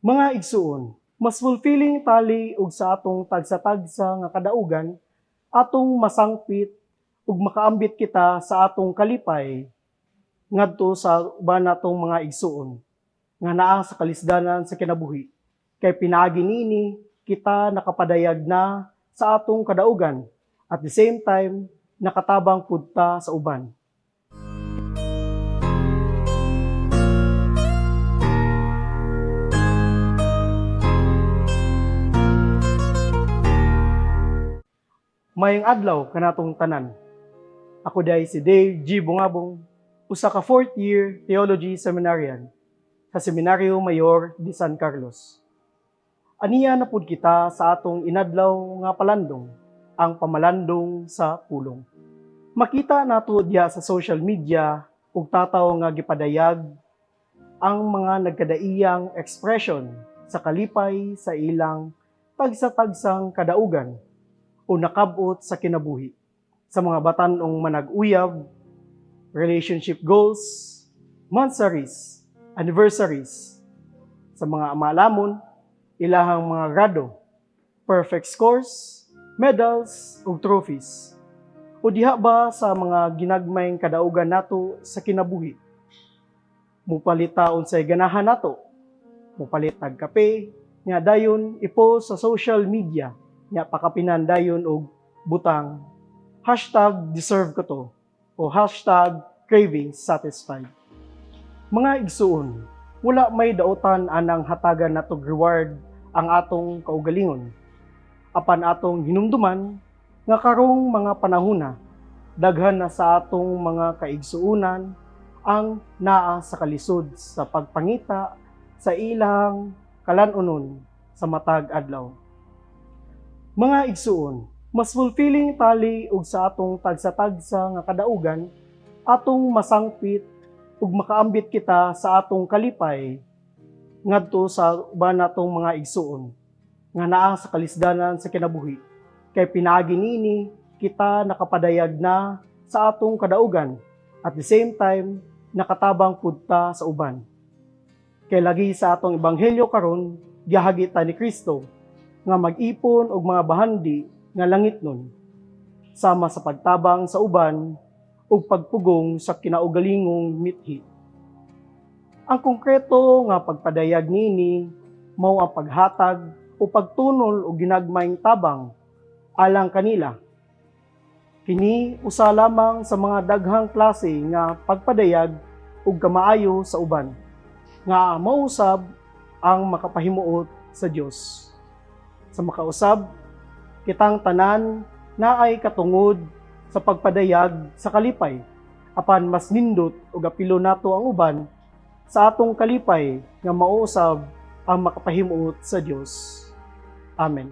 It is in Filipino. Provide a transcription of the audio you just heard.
Mga igsuon, mas fulfilling tali ug sa atong tagsa-tagsa nga kadaugan, atong masangpit ug makaambit kita sa atong kalipay ngadto sa uban natong mga igsuon nga naa sa kalisdanan sa kinabuhi. Kay pinaagi niini kita nakapadayag na sa atong kadaugan at the same time nakatabang pud ta sa uban. Mayong adlaw kanatong tanan. Ako day si Dave G. Bungabong, usa ka 4th year theology seminarian sa Seminaryo Mayor de San Carlos. Aniya na pud kita sa atong inadlaw nga palandong, ang pamalandong sa pulong. Makita nato diya sa social media ug tataw nga gipadayag ang mga nagkadaiyang expression sa kalipay sa ilang tagsa-tagsang kadaugan o nakabot sa kinabuhi. Sa mga batanong manag-uyab, relationship goals, monthsaries, anniversaries. Sa mga amalamon, ilahang mga grado, perfect scores, medals, ug trophies. O diha ba sa mga ginagmayng kadaugan nato sa kinabuhi? Mupalita unsay ganahan nato, mupalit tag kape, nga dayon ipost sa social media, nga pakapinan dayon og butang #deserve ko to o #craving satisfied. Mga igsuon, wala may dautan anang hatagan natog reward ang atong kaugalingon. Apan atong hinumduman nga karong mga panahona, daghan na sa atong mga kaigsuunan ang naa sa kalisod sa pagpangita sa ilang kalanunon sa matag adlaw. Mga igsuon, mas fulfilling tali ug sa atong tagsa-tagsa nga kadaugan, atong masangpit ug makaambit kita sa atong kalipay ngadto sa uban natong mga igsuon nga naa sa kalisdanan sa kinabuhi. Kay pinaagi niini kita nakapadayag na sa atong kadaugan at the same time nakatabang pud ta sa uban. Kay lagi sa atong ebanghelyo karon gihagi ta ni Kristo nga mag-ipon og mga bahandi nga langitnon sama sa pagtabang sa uban ug pagpugong sa kinaugalingong mithi. Ang konkreto nga pagpadayag nini mao ang paghatag o pagtunol og ginagmayng tabang alang kanila. Kini usa lamang sa mga daghang klase nga pagpadayag ug kamaayo sa uban nga mausab ang makapahimuot sa Dios. Sa makausab, kitang tanan naay katungod sa pagpadayag sa kalipay, apan mas nindot ug apilo nato ang uban sa atong kalipay nga mausab ang makapahimuot sa Dios. Amen.